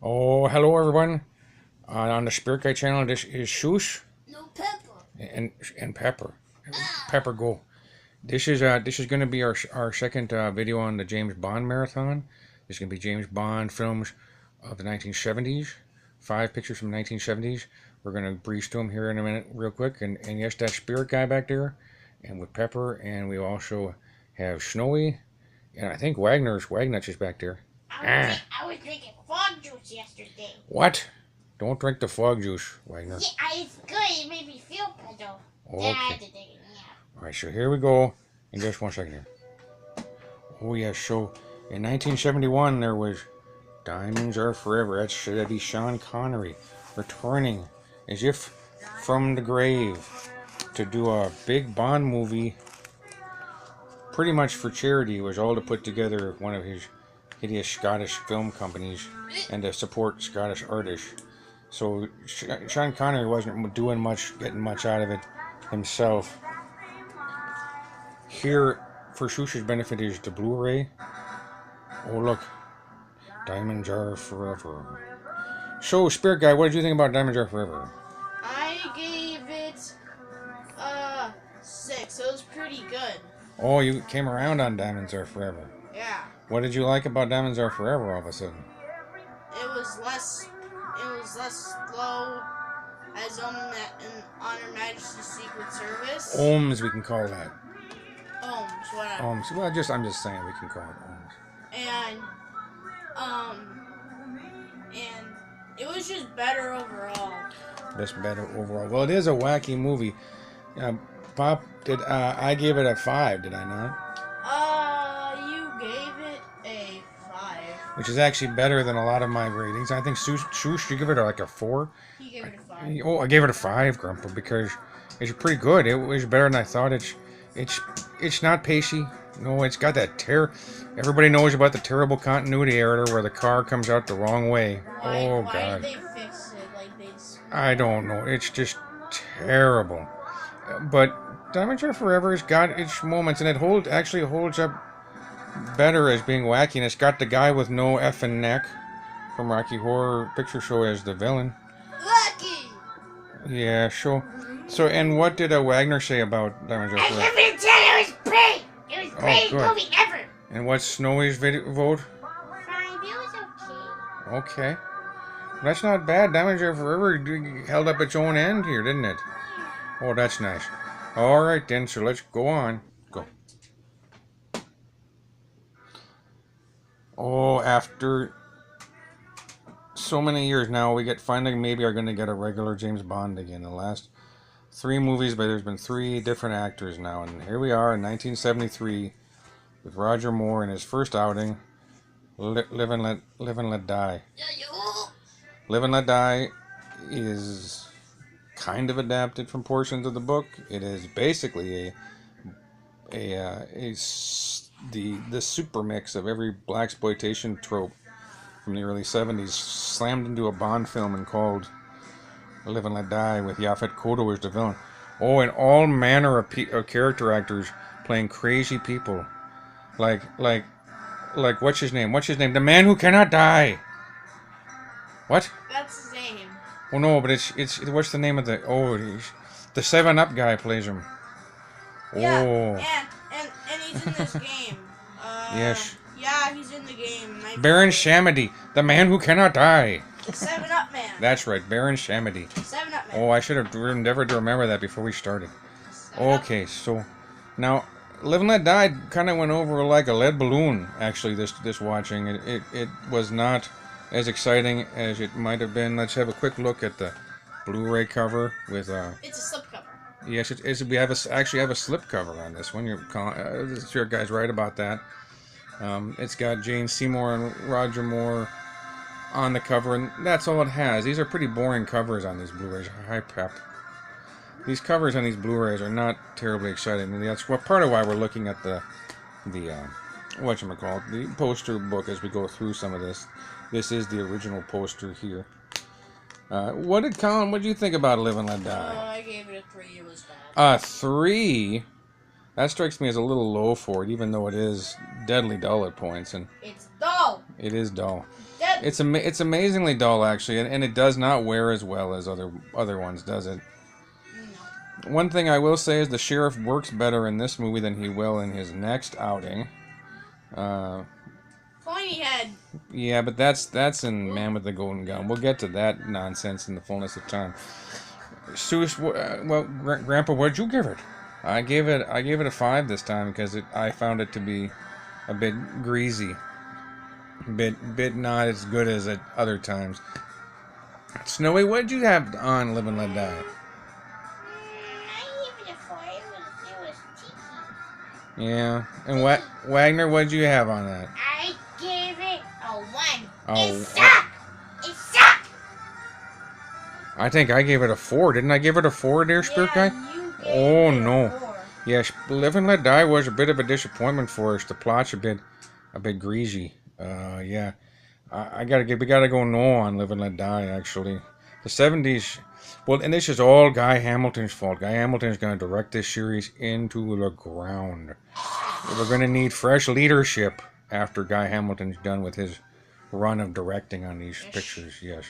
Oh, hello everyone. On the Spirit Guide channel, this is Soos No pepper. and Pepper. Pepper go. This is going to be our second video on the James Bond marathon. This is going to be James Bond films of the 1970s. 5 pictures from the 1970s. We're going to breeze through them here in a minute, real quick. And yes, that Spirit Guy back there, and with Pepper, and we also have Snowy, and I think Wagnutch is back there. I was drinking fog juice yesterday. What? Don't drink the fog juice, Wagner. Yeah, it's good. It made me feel better. Okay. Yeah, I had to take it. Yeah. Alright, so here we go. In just 1 second here. Oh, yeah, so in 1971, there was Diamonds Are Forever. That'd be Sean Connery returning as if from the grave to do a big Bond movie, pretty much for charity. It was all to put together one of his hideous Scottish film companies and to support Scottish artists. So Sean Connery wasn't getting much out of it himself. Here, for Soos's benefit, is the Blu-ray. Oh look, Diamonds Are Forever. So, Spirit Guy, what did you think about Diamonds Are Forever? I gave it 6. It was pretty good. Oh, you came around on Diamonds Are Forever. Yeah. What did you like about Diamonds Are Forever all of a sudden? It was less slow as on Her Majesty's Secret Service. Ohms, we can call that. Whatever. Ohms. Well, I'm just saying we can call it Ohms. And it was just better overall. Just better overall. Well, it is a wacky movie. Pop, I gave it a 5, did I not? You gave it a 5. Which is actually better than a lot of my ratings. I think Soos, you give it like a 4. He gave it a 5. Oh, I gave it a 5, Grumpa, because it's pretty good. It was better than I thought. It's not pacey. No, it's got that everybody knows about the terrible continuity error where the car comes out the wrong way. Why God. did they fix it? I don't know. It's just terrible. But Diamonds Are Forever has got its moments, and it actually holds up better as being wacky. And it's got the guy with no effing neck from Rocky Horror Picture Show as the villain. Lucky! Yeah, sure. So, and what did Wagner say about Diamonds Are Forever? I give it a 10. It was great. It was the greatest good. movie ever. And what's Snowy's vote? 5. It was okay. Okay. That's not bad. Diamonds Are Forever held up its own end here, didn't it? Oh, that's nice. All right, then. So let's go on. Go. Oh, after so many years now, finally maybe are going to get a regular James Bond again. The last 3 movies, but there's been 3 different actors now, and here we are in 1973 with Roger Moore in his first outing, Live and Let Die. Live and Let Die is kind of adapted from portions of the book. It is basically the super mix of every blaxploitation trope from the early 70s slammed into a Bond film and called Live and Let Die with Yaphet Kotto as the villain. Oh, and all manner of character actors playing crazy people, like what's his name? The Man Who Cannot Die. What? That's his name. Oh no, but it's what's the name of the the 7-Up guy plays him. Yeah, Oh. and he's in this game. Yes. Yeah, he's in the game. Baron Samedi, the Man Who Cannot Die. 7-Up Man. That's right, Baron Samedi. 7-Up Man. Oh, I should have endeavored to remember that before we started. 7-Up. Okay, so now Live and Let Die kind of went over like a lead balloon. Actually, this watching it was not as exciting as it might have been. Let's have a quick look at the Blu-ray cover with It's a slipcover. Yes, we actually have a slipcover on this one. Your guy's right about that. It's got Jane Seymour and Roger Moore on the cover, and that's all it has. These are pretty boring covers on these Blu-rays. Hi, Pep. These covers on these Blu-rays are not terribly exciting. And that's part of why we're looking at the whatchamacallit, the poster book as we go through some of this. This is the original poster here. What did you think about Live and Let Die? I gave it a 3. It was bad. 3? That strikes me as a little low for it, even though it is deadly dull at points, and It's dull. it is dull. Deadly It's amazingly dull actually, and it does not wear as well as other ones, does it? No. One thing I will say is the sheriff works better in this movie than he will in his next outing. Pointy head. Yeah, but that's in Man with the Golden Gun. We'll get to that nonsense in the fullness of time. Soos, well, Grandpa, what'd you give it? I gave it a 5 this time because I found it to be a bit greasy, bit not as good as at other times. Snowy, what'd you have on Live and Let Die? I gave it a 4. It was tiki. Yeah, and Wagner, what'd you have on that? I gave it a 1. Oh, It sucked. It sucked. I think I gave it a 4. Didn't I give it a 4, dear Spirit Guy? You gave Oh, it a no. 4. Yes, Live and Let Die was a bit of a disappointment for us. The plot's a bit greasy. Yeah, we gotta go no on Live and Let Die. Actually, the '70s. Well, and this is all Guy Hamilton's fault. Guy Hamilton's gonna direct this series into the ground. We're gonna need fresh leadership after Guy Hamilton's done with his run of directing on these pictures. Yes.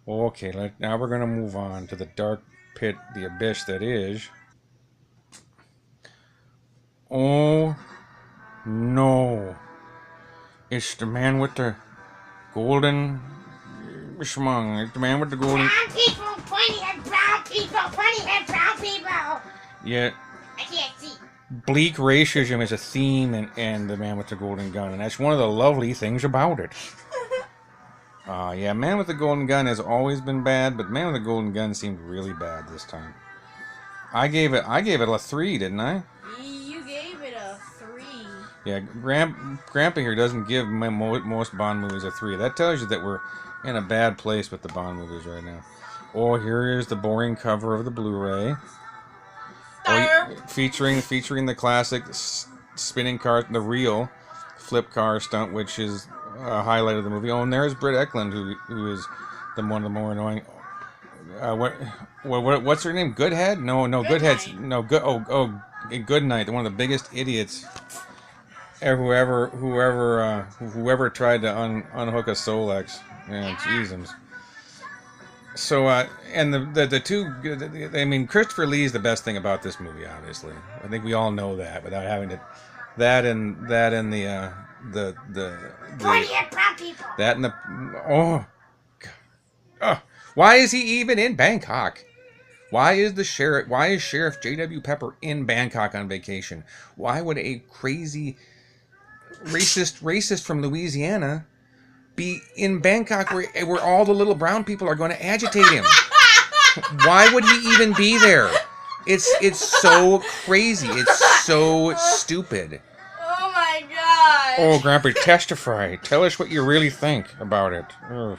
Okay, now we're gonna move on to the dark pit, the abyss that is. Oh no. It's the man with the golden schmung. It's the man with the golden. Brown people, pointy head brown people, pointy head brown people. Yeah, I can't see. bleak racism is a theme in the man with the golden gun, and that's one of the lovely things about it. Yeah, Man with the Golden Gun has always been bad, but Man with the Golden Gun seemed really bad this time. I gave it a 3, didn't I? You gave it a 3. Yeah, Grandpa here doesn't give most Bond movies a 3. That tells you that we're in a bad place with the Bond movies right now. Oh, here is the boring cover of the Blu-ray. Featuring the classic spinning car, the real flip car stunt, which is a highlight of the movie. Oh, and there's Britt Eklund, who is one of the more annoying. What's her name? Goodhead? No, Goodhead's no good. Goodnight, one of the biggest idiots. Whoever tried to unhook a Solex. Yeah, Jesus. So, and the two, I mean, Christopher Lee's the best thing about this movie, obviously. I think we all know that without having to, that and the Pointy head brown people. that and the, why is he even in Bangkok? Why is Sheriff J.W. Pepper in Bangkok on vacation? Why would a crazy racist from Louisiana be in Bangkok where all the little brown people are going to agitate him? Why would he even be there? It's so crazy. It's so stupid. Oh my god. Oh, Grandpa, testify. Tell us what you really think about it. Ugh.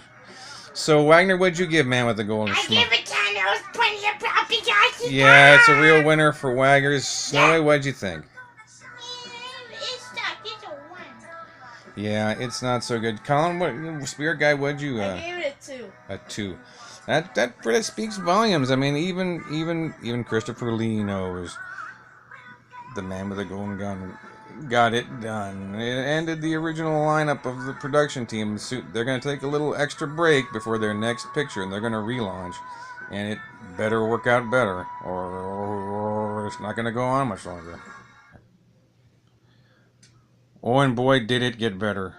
So, Wagner, what'd you give Man with the Golden I Schmuck? gave it 10. It was pointy head brown people. Yeah, it's a real winner for Waggers. Snowy, what'd you think? It sucked. It's a 1. Yeah, it's not so good. Colin, Spirit Guy, what'd you? I gave it a 2. A 2. That speaks volumes. I mean, even Christopher Lee knows the Man with the Golden Gun got it done. It ended the original lineup of the production team. They're going to take a little extra break before their next picture, and they're going to relaunch. And it better work out better, or it's not going to go on much longer. Oh, and boy, did it get better.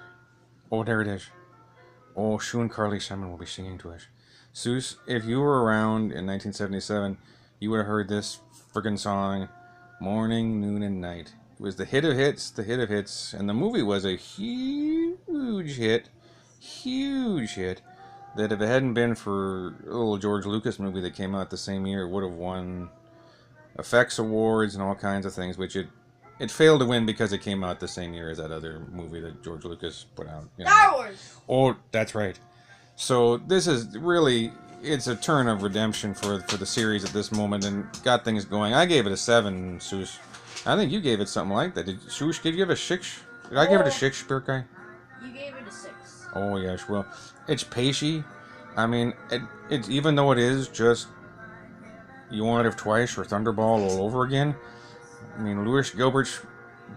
Oh, there it is. Oh, Sue and Carly Simon will be singing to us. Soos, if you were around in 1977, you would have heard this friggin' song morning, noon, and night. It was the hit of hits, and the movie was a huge hit, that if it hadn't been for a little George Lucas movie that came out the same year, it would have won effects awards and all kinds of things, which it failed to win because it came out the same year as that other movie that George Lucas put out. You know. Star Wars! Oh, that's right. So this is really, it's a turn of redemption for the series at this moment and got things going. I gave it a 7, Soos. I think you gave it something like that. Soos, did you give it a 6? Did I give it a 6, Spirit Guy? You gave it a 6. Oh, yes. Well, it's pacey. I mean, it's even though it is just You Want to Live Twice or Thunderball all over again. I mean, Louis Gilbert's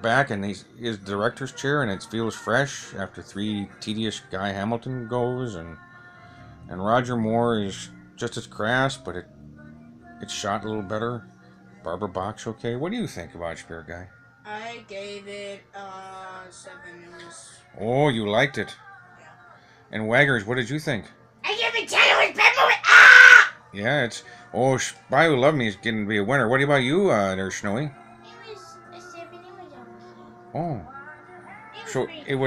back in his director's chair, and it feels fresh after 3 tedious Guy Hamilton goes, and Roger Moore is just as crass, but it's shot a little better. Barbara Bach's okay. What do you think about Spirit Guy? I gave it 7. It was Oh, you liked it. yeah. And Waggers, what did you think? I give it 10. It was bad movie. Ah! Yeah, it's Spy Who Loved Me is getting to be a winner. What about you, there, Snowy? It was a 7. It was okay. Oh, It was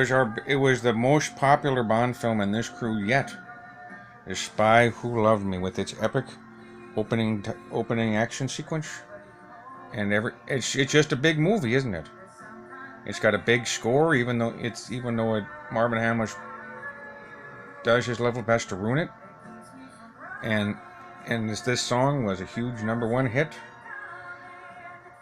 so great. it was the most popular Bond film in this crew yet. The Spy Who Loved Me, with its epic opening action sequence, and it's just a big movie, isn't it? It's got a big score, even though Marvin Hamlish does his level best to ruin it, and this song was a huge #1 hit.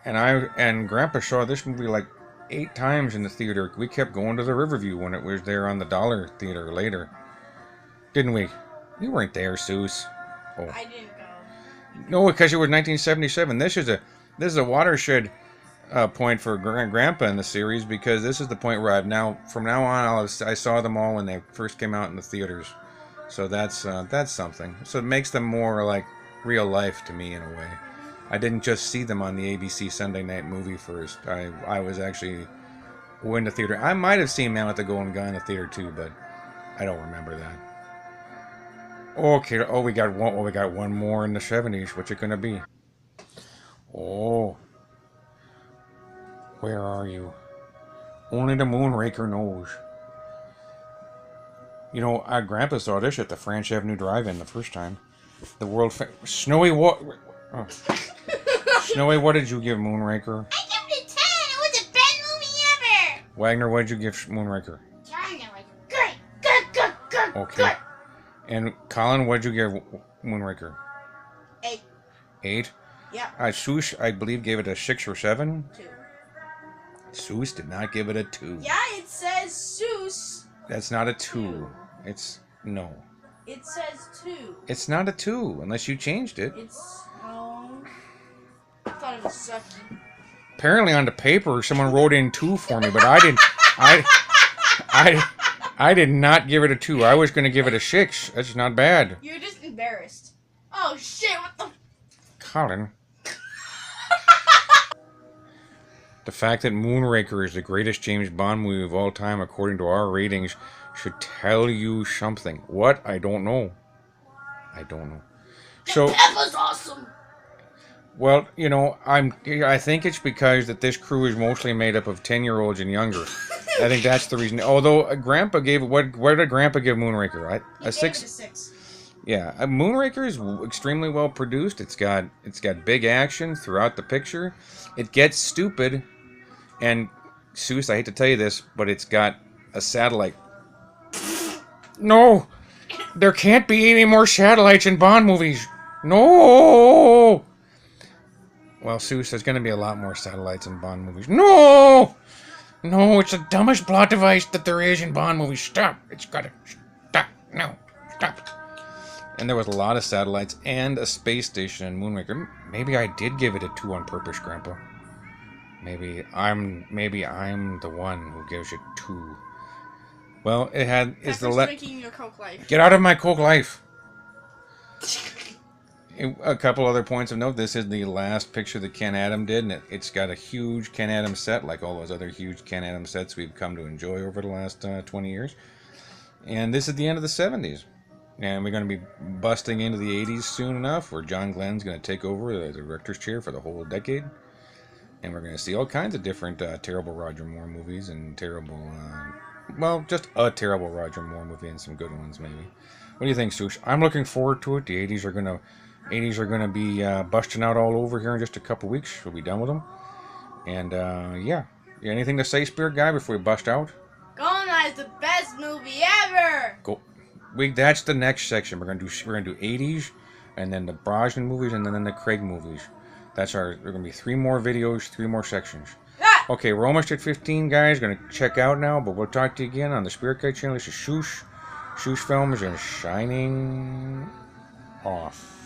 And Grandpa saw this movie like 8 times in the theater. We kept going to the Riverview when it was there on the Dollar Theater later, didn't we? You weren't there, Soos. Oh. I didn't go. No, because it was 1977. This is a watershed point for Grandpa in the series, because this is the point where from now on I saw them all when they first came out in the theaters. So that's something. So it makes them more like real life to me in a way. I didn't just see them on the ABC Sunday Night Movie first. I was actually in the theater. I might have seen Man with the Golden Gun in the theater too, but I don't remember that. Okay. Oh, we got one more in the 70s. What's it gonna be? Oh, where are you? Only the Moonraker knows. You know, Grandpa saw this at the French Avenue Drive-In the first time. Snowy, what? Oh. Snowy, what did you give Moonraker? I give it a 10. It was the best movie ever. Wagner, what did you give Moonraker? 10. It was good. Okay. Good. And Colin, what did you give Moonraker? 8. 8? Yeah. Soos, I believe, gave it a 6 or 7. 2. Soos did not give it a 2. Yeah, it says Soos. That's not a 2. No. It says 2. It's not a 2, unless you changed it. It's I thought it was sucky. Apparently on the paper, someone wrote in 2 for me, but I didn't. I did not give it a 2. I was going to give it a 6. That's not bad. You're just embarrassed. Oh shit! What the? Colin. The fact that Moonraker is the greatest James Bond movie of all time, according to our ratings, should tell you something. What? I don't know. So, That was awesome. well, you know, I think it's because that this crew is mostly made up of 10-year-olds and younger. I think that's the reason. Although Grandpa gave what did Grandpa give Moonraker? He A gave it 6. a 6. Yeah, Moonraker is extremely well produced. It's got big action throughout the picture. It gets stupid, and Soos, I hate to tell you this, but it's got a satellite. No, there can't be any more satellites in Bond movies. No. Well, Soos, there's going to be a lot more satellites in Bond movies. No, it's the dumbest plot device that there is in Bond movies. Stop. It's got to stop. No, stop. And there was a lot of satellites and a space station in Moonraker. Maybe I did give it a 2 on purpose, Grandpa. Maybe I'm the one who gives it 2. Well, it's the drinking your Coke Life. Get out of my Coke Life. A couple other points of note. This is the last picture that Ken Adam did, and it's got a huge Ken Adam set, like all those other huge Ken Adam sets we've come to enjoy over the last 20 years. And this is the end of the 70s. And we're going to be busting into the 80s soon enough, where John Glenn's going to take over the director's chair for the whole decade. And we're going to see all kinds of different terrible Roger Moore movies and terrible, just a terrible Roger Moore movie and some good ones maybe. What do you think, Soos? I'm looking forward to it. The 80s are going to be busting out all over here in just a couple weeks. We'll be done with them. And yeah, anything to say, Spirit Guy, before we bust out? GoldenEye is the best movie ever. Go. That's the next section. We're gonna do 80s, and then the Brosnan movies, and then the Craig movies. There are gonna be 3 more videos, 3 more sections. Ah! Okay, we're almost at 15, guys. Gonna check out now, but we'll talk to you again on the Spirit Guide channel. This is Soos Films and Shining Off.